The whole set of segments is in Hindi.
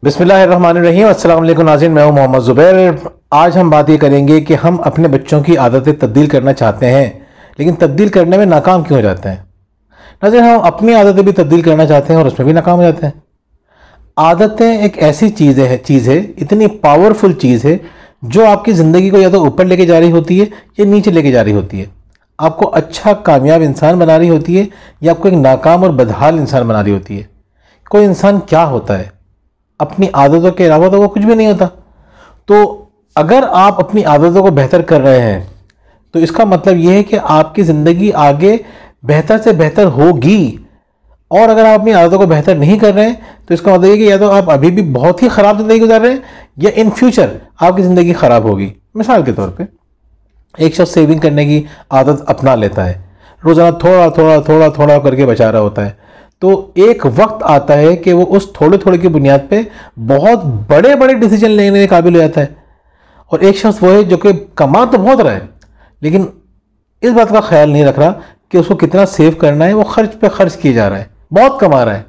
बिस्मिल्लाहिर्रहमानिर्रहीम। अस्सलाम वालेकुम नाज़रीन, मैं हूं मोहम्मद ज़ुबैर। आज हम बात ये करेंगे कि हम अपने बच्चों की आदतें तब्दील करना चाहते हैं, लेकिन तब्दील करने में नाकाम क्यों हो जाते हैं। नाज़रीन, हम अपनी आदतें भी तब्दील करना चाहते हैं और उसमें भी नाकाम हो जाते हैं। आदतें एक ऐसी चीज़ है, इतनी पावरफुल चीज़ है जो आपकी ज़िंदगी को या तो ऊपर लेके जा रही होती है या नीचे लेके जा रही होती है। आपको अच्छा कामयाब इंसान बना रही होती है या आपको एक नाकाम और बदहाल इंसान बना रही होती है। कोई इंसान क्या होता है, अपनी आदतों के अलावा तो वो कुछ भी नहीं होता। तो अगर आप अपनी आदतों को बेहतर कर रहे हैं तो इसका मतलब ये है कि आपकी ज़िंदगी आगे बेहतर से बेहतर होगी। और अगर आप अपनी आदतों को बेहतर नहीं कर रहे हैं तो इसका मतलब ये कि या तो आप अभी भी बहुत ही ख़राब ज़िंदगी गुजार रहे हैं या इन फ्यूचर आपकी ज़िंदगी ख़राब होगी। मिसाल के तौर पे एक शख्स सेविंग करने की आदत अपना लेता है, रोज़ाना थोड़ा थोड़ा थोड़ा थोड़ा करके बचा रहा होता है, तो एक वक्त आता है कि वो उस थोड़े थोड़े की बुनियाद पे बहुत बड़े बड़े डिसीजन लेने के काबिल हो जाता है। और एक शख्स वो है जो कि कमा तो बहुत रहा है लेकिन इस बात का ख्याल नहीं रख रहा कि उसको कितना सेव करना है। वो खर्च पे खर्च किए जा रहा है, बहुत कमा रहा है,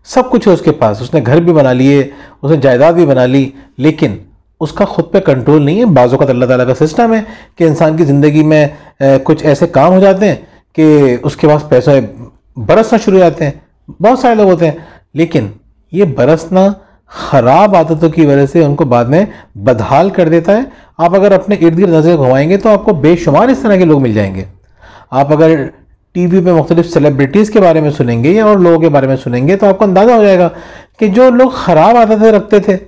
सब कुछ है उसके पास, उसने घर भी बना लिए, उसने जायदाद भी बना ली, लेकिन उसका खुद पे कंट्रोल नहीं है। बाज़ औक़ात अल्लाह ताला का सिस्टम है कि इंसान की ज़िंदगी में कुछ ऐसे काम हो जाते हैं कि उसके पास पैसे बरसना शुरू हो जाते हैं। बहुत सारे लोग होते हैं, लेकिन ये बरसना ख़राब आदतों की वजह से उनको बाद में बदहाल कर देता है। आप अगर अपने इर्द गिर्द नज़र घुमाएंगे तो आपको बेशुमार इस तरह के लोग मिल जाएंगे। आप अगर टीवी पे मुख्तलिफ सेलिब्रिटीज़ के बारे में सुनेंगे या और लोगों के बारे में सुनेंगे तो आपको अंदाज़ा हो जाएगा कि जो लोग ख़राब आदतें रखते थे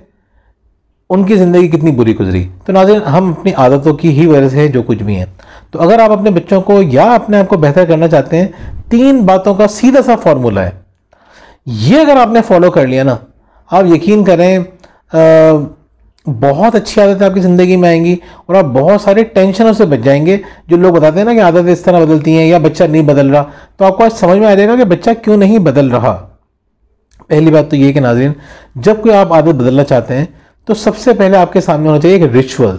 उनकी ज़िंदगी कितनी बुरी गुजरी। तो नाज़रीन, हम अपनी आदतों की ही वजह से जो कुछ भी हैं। तो अगर आप अपने बच्चों को या अपने आप को बेहतर करना चाहते हैं, 3 बातों का सीधा सा फॉर्मूला है। ये अगर आपने फॉलो कर लिया ना, आप यकीन करें बहुत अच्छी आदतें आपकी ज़िंदगी में आएंगी और आप बहुत सारे टेंशनों से बच जाएंगे। जो लोग बताते हैं ना कि आदतें इस तरह बदलती हैं या बच्चा नहीं बदल रहा, तो आपको आज समझ में आ जाएगा कि बच्चा क्यों नहीं बदल रहा। पहली बात तो ये कि नाज़रीन, जब कोई आप आदत बदलना चाहते हैं तो सबसे पहले आपके सामने होना चाहिए एक रिचुअल।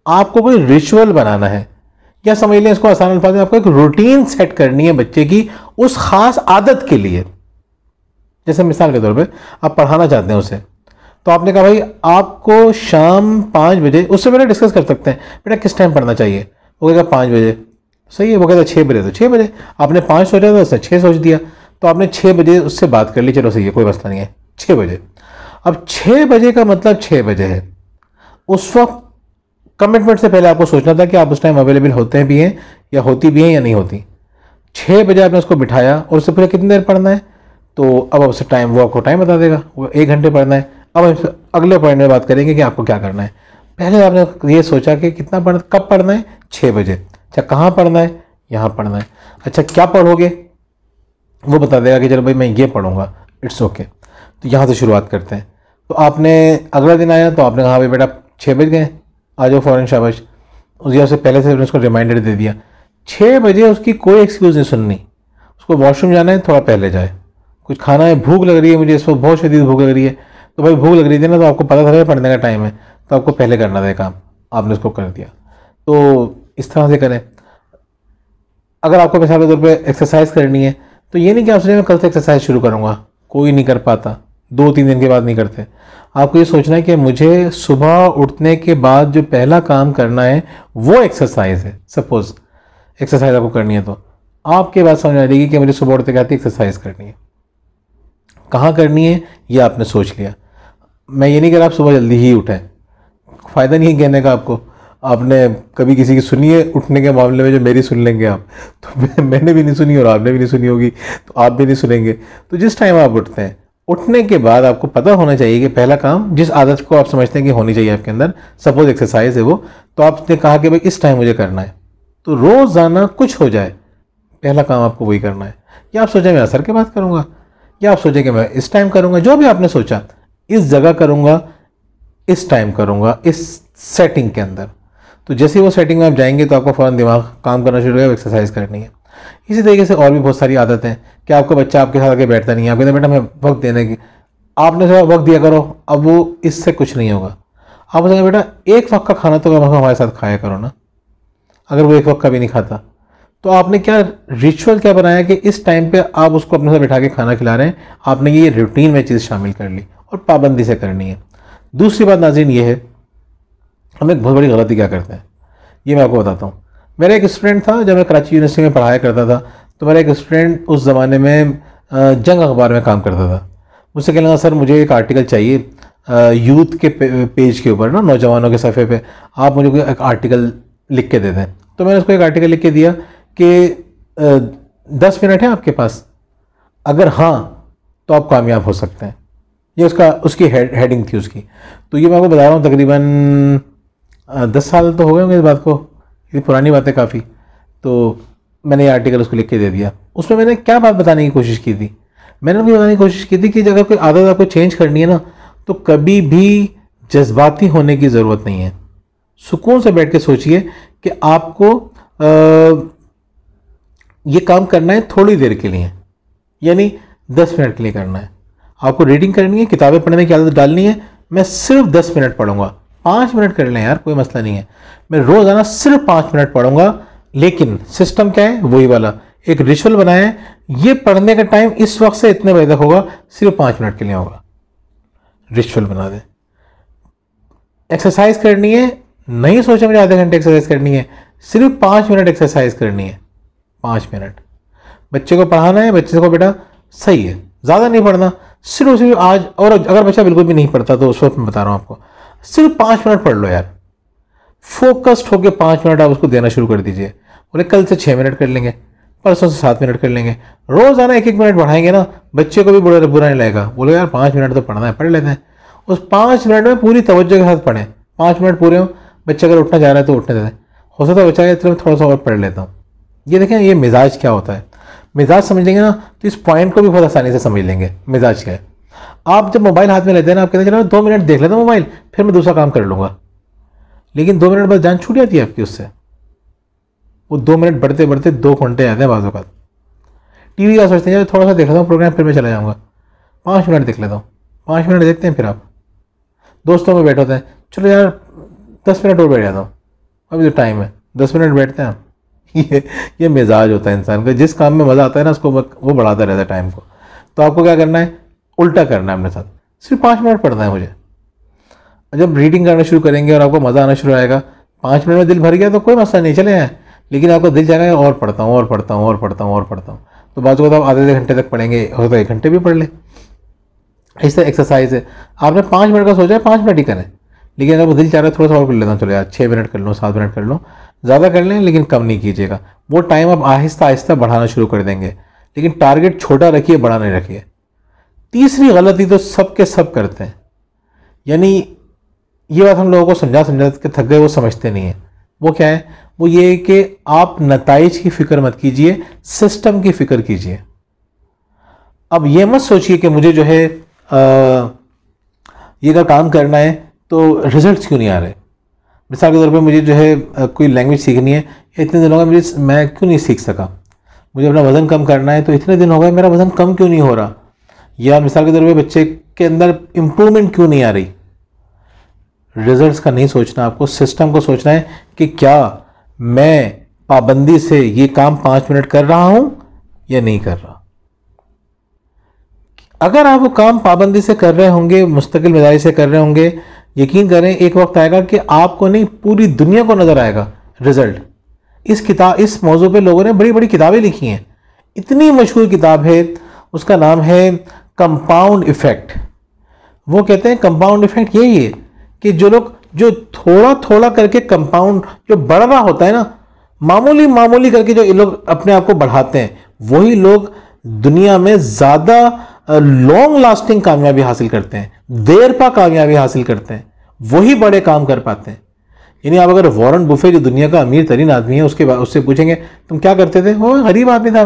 आपको कोई रिचुअल बनाना है, या समझ लें इसको आसान अल्फाज में, आपको एक रूटीन सेट करनी है बच्चे की उस खास आदत के लिए। जैसे मिसाल के तौर पे आप पढ़ाना चाहते हैं उसे, तो आपने कहा भाई आपको शाम 5 बजे, उससे पहले डिस्कस कर सकते हैं बेटा किस टाइम पढ़ना चाहिए। वो कहेगा 5 बजे, सही है। वो कहता 6 बजे, तो 6 बजे। आपने 5 सोचा था, उसने 6 सोच दिया, तो आपने 6 बजे उससे बात कर ली, चलो सही है, कोई मसला नहीं है, 6 बजे। अब 6 बजे का मतलब 6 बजे है। उस वक्त कमिटमेंट से पहले आपको सोचना था कि आप उस टाइम अवेलेबल होते भी हैं या होती भी हैं या नहीं होती। 6 बजे आपने उसको बिठाया और उससे पहले कितनी देर पढ़ना है, तो अब उससे टाइम, वो आपको टाइम बता देगा, वो 1 घंटे पढ़ना है। अब हम अगले पॉइंट में बात करेंगे कि आपको क्या करना है। पहले आपने ये सोचा कि कितना कब पढ़ना है, 6 बजे। अच्छा, कहाँ पढ़ना है, यहाँ पढ़ना है। अच्छा, क्या पढ़ोगे, वो बता देगा कि चलो भाई मैं ये पढ़ूंगा, इट्स ओके। तो यहाँ से शुरुआत करते हैं। तो आपने अगला दिन आया तो आपने कहा भाई बेटा 6 बज गए, आ जाओ फ़ौरन, शाबाश। उस से पहले से उसको रिमाइंडर दे दिया। 6 बजे उसकी कोई एक्सक्यूज़ नहीं सुननी। उसको वॉशरूम जाना है, थोड़ा पहले जाए। कुछ खाना है, भूख लग रही है मुझे, इस वक्त बहुत शदीद भूख लग रही है, तो भाई भूख लग रही थी ना, तो आपको पता था पढ़ने का टाइम है, तो आपको पहले करना था काम, आपने उसको कर दिया। तो इस तरह से करें। अगर आपको मिसाल के तौर पर एक्सरसाइज करनी है तो ये नहीं कि आप सोचें मैं कल से एक्सरसाइज शुरू करूँगा, कोई नहीं कर पाता, 2-3 दिन के बाद नहीं करते। आपको ये सोचना है कि मुझे सुबह उठने के बाद जो पहला काम करना है वो एक्सरसाइज है। सपोज एक्सरसाइज आपको करनी है तो आपके बात समझ आ जाएगी कि मुझे सुबह उठते कहती एक्सरसाइज करनी है। कहाँ करनी है ये आपने सोच लिया। मैं ये नहीं कह रहा आप सुबह जल्दी ही उठें, फ़ायदा नहीं है कहने का आपको। आपने कभी किसी की सुनी है उठने के मामले में जो मेरी सुन लेंगे आप, तो मैंने भी नहीं सुनी और आपने भी नहीं सुनी होगी, तो आप भी नहीं सुनेंगे। तो जिस टाइम आप उठते हैं, उठने के बाद आपको पता होना चाहिए कि पहला काम, जिस आदत को आप समझते हैं कि होनी चाहिए आपके अंदर, सपोज एक्सरसाइज है वो, तो आपने कहा कि भाई इस टाइम मुझे करना है, तो रोज़ाना कुछ हो जाए, पहला काम आपको वही करना है। या आप सोचें मैं असर के बाद करूँगा, या आप सोचें कि मैं इस टाइम करूँगा, जो भी आपने सोचा, इस जगह करूँगा, इस टाइम करूँगा, इस सेटिंग के अंदर। तो जैसे ही वो सेटिंग में आप जाएंगे तो आपका फ़ौरन दिमाग काम करना शुरू होगा, एक्सरसाइज करनी है। इसी तरीके से और भी बहुत सारी आदतें हैं कि आपका बच्चा आपके साथ आके बैठता नहीं है, आप कहते बेटा मैं वक्त देने की, आपने थोड़ा वक्त दिया करो, अब वो इससे कुछ नहीं होगा। आप बोलेंगे बेटा एक वक्त का खाना तो कम हमारे साथ खाया करो ना, अगर वो एक वक्त का भी नहीं खाता, तो आपने क्या रिचुअल क्या बनाया कि इस टाइम पे आप उसको अपने साथ बिठा के खाना खिला रहे हैं। आपने ये रूटीन में चीज़ शामिल कर ली और पाबंदी से करनी है। दूसरी बात नाज़रीन ये है, हम एक बहुत बड़ी गलती क्या करते हैं, ये मैं आपको बताता हूँ। मेरा एक स्टूडेंट था, जब मैं कराची यूनिवर्सिटी में पढ़ाया करता था, तो मेरा एक स्टूडेंट उस ज़माने में जंग अखबार में काम करता था। मुझसे कहने लगा, सर मुझे एक आर्टिकल चाहिए यूथ के पेज के ऊपर ना, नौजवानों के सफ़े पे आप मुझे कोई एक आर्टिकल लिख के दे दें। तो मैंने उसको एक आर्टिकल लिख के दिया कि 10 मिनट है आपके पास, अगर हाँ तो आप कामयाब हो सकते हैं। ये उसकी हेडिंग थी उसकी। तो ये मैं आपको बता रहा हूँ, तकरीबन 10 साल तो हो गए होंगे इस बात को, ये पुरानी बात है काफ़ी। तो मैंने ये आर्टिकल उसको लिख के दे दिया। उसमें मैंने क्या बात बताने की कोशिश की थी, मैंने उनको बताने की कोशिश की थी कि अगर कोई आदत आपको चेंज करनी है ना, तो कभी भी जज्बाती होने की ज़रूरत नहीं है। सुकून से बैठ के सोचिए कि आपको ये काम करना है थोड़ी देर के लिए, यानी 10 मिनट के लिए करना है। आपको रीडिंग करनी है, किताबें पढ़ने की आदत डालनी है। मैं सिर्फ 10 मिनट पढ़ूंगा, 5 मिनट कर लें यार, कोई मसला नहीं है। मैं रोज़ाना सिर्फ 5 मिनट पढ़ूंगा। लेकिन सिस्टम क्या है, वही वाला एक रिचुअल बनाया है, ये पढ़ने का टाइम इस वक्त से इतने बजे तक होगा, सिर्फ 5 मिनट के लिए होगा। रिचुअल बना दें। एक्सरसाइज करनी है, नहीं सोचा मुझे आधे घंटे एक्सरसाइज करनी है, सिर्फ 5 मिनट एक्सरसाइज करनी है, 5 मिनट। बच्चे को पढ़ाना है, बच्चे को बेटा सही है, ज़्यादा नहीं पढ़ना, सिर्फ उसे आज, और अगर बच्चा बिल्कुल भी नहीं पढ़ता तो उस वक्त मैं बता रहा हूँ आपको, सिर्फ 5 मिनट पढ़ लो यार। फोकस्ड होकर 5 मिनट आप उसको देना शुरू कर दीजिए। बोले कल से 6 मिनट कर लेंगे, परसों से 7 मिनट कर लेंगे, रोज़ाना 1-1 मिनट बढ़ाएंगे ना, बच्चे को भी बुरा नहीं लगेगा। बोले यार 5 मिनट तो पढ़ना है, पढ़ लेते हैं। उस 5 मिनट में पूरी तवज्जो के साथ पढ़ें। 5 मिनट पूरे हों, बच्चे अगर उठना जा रहा है तो उठने देते हैं, हो सकता है बच्चा है चलो थोड़ा सा और पढ़ लेता हूँ। ये देखें, ये मिजाज क्या होता है। मिजाज समझ लेंगे ना तो इस पॉइंट को भी बहुत आसानी से समझ लेंगे मिजाज क्या है। आप जब मोबाइल हाथ में लेते हैं ना, आप कहते हैं चलो 2 मिनट देख लेता हूँ मोबाइल, फिर मैं दूसरा काम कर लूँगा। लेकिन 2 मिनट बाद जान छूट जाती है आपकी उससे। वो 2 मिनट बढ़ते बढ़ते 2 घंटे आते हैं बाज़ औक़ात। टीवी का सोचते हैं थोड़ा सा देख लेता हूँ प्रोग्राम, फिर मैं चला जाऊँगा, 5 मिनट देख लेता हूँ। 5 मिनट देखते हैं, फिर आप दोस्तों में बैठे होते हैं, चलो यार 10 मिनट और बैठ जाता हूँ, अभी तो टाइम है, 10 मिनट बैठते हैं हम। ये मिजाज होता है इंसान का, जिस काम में मज़ा आता है ना उसको वो बढ़ाता रहता है टाइम को। तो आपको क्या करना है, उल्टा करना है अपने साथ। सिर्फ 5 मिनट पढ़ना है मुझे। जब रीडिंग करना शुरू करेंगे और आपको मज़ा आना शुरू आएगा, 5 मिनट में दिल भर गया तो कोई मसला नहीं, चले आए। लेकिन आपको दिल जाएगा और पढ़ता हूँ और पढ़ता हूँ और पढ़ता हूँ और पढ़ता हूँ, तो बाजू को तो आप आधे घंटे तक पढ़ेंगे, हो तो 1 घंटे भी पढ़ लें। इस तरह एक्सरसाइज है, आपने 5 मिनट का सोचा है 5 मिनट ही करें। लेकिन अगर वो दिल चाह रहा है थोड़ा सा और कर लेता हूँ, चलो यार 6 मिनट कर लो, 7 मिनट कर लो, ज़्यादा कर लें लेकिन कम नहीं कीजिएगा। वो टाइम आप आहिस्ता आहिस्ता बढ़ाना शुरू कर देंगे, लेकिन टारगेट छोटा रखिए, बड़ा नहीं रखिए। तीसरी गलती तो सब के सब करते हैं, यानी ये बात हम लोगों को समझा के थक गए, वो समझते नहीं है। वो क्या है, वो ये कि आप नताइज की फ़िक्र मत कीजिए, सिस्टम की फ़िक्र कीजिए। अब ये मत सोचिए कि मुझे जो है ये का काम करना है तो रिजल्ट्स क्यों नहीं आ रहे। मिसाल के तौर पे मुझे जो है कोई लैंग्वेज सीखनी है, इतने दिन हो गए मैं क्यों नहीं सीख सका। मुझे अपना वज़न कम करना है तो इतने दिन हो गए मेरा वज़न कम क्यों नहीं हो रहा। या मिसाल के तौर पे बच्चे के अंदर इम्प्रूवमेंट क्यों नहीं आ रही। रिजल्ट्स का नहीं सोचना, आपको सिस्टम को सोचना है कि क्या मैं पाबंदी से ये काम 5 मिनट कर रहा हूं या नहीं कर रहा। अगर आप वो काम पाबंदी से कर रहे होंगे, मुस्तकिल मिजाज से कर रहे होंगे, यकीन करें एक वक्त आएगा कि आपको नहीं पूरी दुनिया को नजर आएगा रिजल्ट। इस मौजू पे लोगों ने बड़ी बड़ी किताबें लिखी हैं। इतनी मशहूर किताब है, उसका नाम है कंपाउंड इफेक्ट। वो कहते हैं कंपाउंड इफेक्ट यही है कि जो लोग जो थोड़ा थोड़ा करके कंपाउंड जो बढ़ रहा होता है ना, मामूली मामूली करके जो लोग अपने आप को बढ़ाते हैं, वही लोग दुनिया में ज़्यादा लॉन्ग लास्टिंग कामयाबी हासिल करते हैं, देर पा कामयाबी हासिल करते हैं, वही बड़े काम कर पाते हैं। यानी आप अगर वॉरेन बुफे जो दुनिया का अमीर तरीन आदमी है उससे पूछेंगे तुम क्या करते थे, वो गरीब आदमी था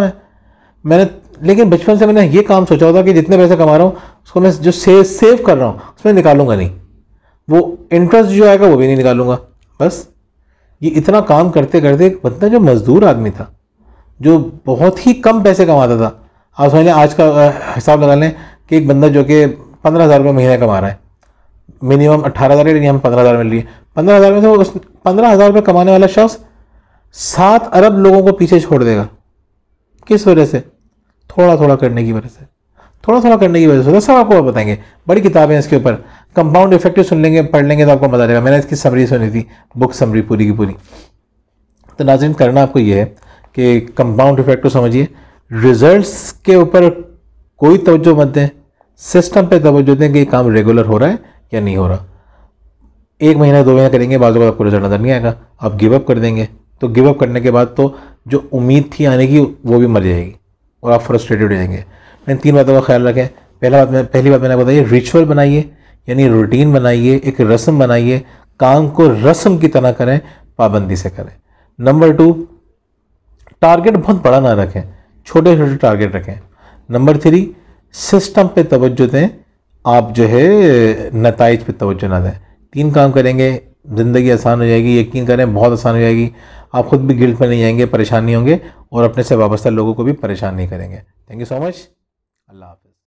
मैंने लेकिन बचपन से मैंने ये काम सोचा होता कि जितने पैसे कमा रहा हूँ उसको मैं जो सेव कर रहा हूँ उसमें निकालूंगा नहीं, वो इंटरेस्ट जो आएगा वो भी नहीं निकालूंगा। बस ये इतना काम करते करते एक बंदा जो मजदूर आदमी था, जो बहुत ही कम पैसे कमाता था, आप समझ लें आज का हिसाब लगा लें कि एक बंदा जो कि 15,000 रुपये महीने कमा रहा है, मिनिमम 18,000 लेकिन हम 15,000 मिल रही है, 15,000 में से उस 15,000 रुपये कमाने वाला शख्स 7 अरब लोगों को पीछे छोड़ देगा। किस वजह से? थोड़ा थोड़ा करने की वजह से। थोड़ा थोड़ा करने की वजह से होता है, सब आपको बताएंगे। बड़ी किताबें हैं इसके ऊपर, कंपाउंड इफेक्ट सुन लेंगे, पढ़ लेंगे तो आपको मजा आ जाएगा। मैंने इसकी समरी सुनी थी, बुक समरी पूरी की पूरी। तो नाज़रीन, करना आपको ये है कि कंपाउंड इफेक्ट को समझिए, रिजल्ट्स के ऊपर कोई तवज्जो मत दें, सिस्टम पे तवज्जो दें कि ये काम रेगुलर हो रहा है या नहीं हो रहा। 1 महीना 2 महीना करेंगे, बाद में आपको रिजल्ट नजर नहीं आएगा, आप गिव अप कर देंगे। तो गिव अप करने के बाद तो जो उम्मीद थी आने की वो भी मर जाएगी और आप फ्रस्ट्रेटेड हो जाएंगे। मैंने 3 बातों का ख्याल रखें। पहली बात मैंने बताई, रिचुअल बनाइए, यानी रूटीन बनाइए, एक रस्म बनाइए, काम को रस्म की तरह करें, पाबंदी से करें। नंबर 2, टारगेट बहुत बड़ा ना रखें, छोटे छोटे टारगेट रखें। नंबर 3, सिस्टम पे तवज्जो दें, आप जो है नताइज पे तवज्जो ना दें। 3 काम करेंगे, ज़िंदगी आसान हो जाएगी, यकीन करें बहुत आसान हो जाएगी। आप खुद भी गिल्ट में नहीं जाएंगे, परेशान नहीं होंगे और अपने से वाबस्ता लोगों को भी परेशान नहीं करेंगे। Thank you so much. अल्लाह हाफ़िज़।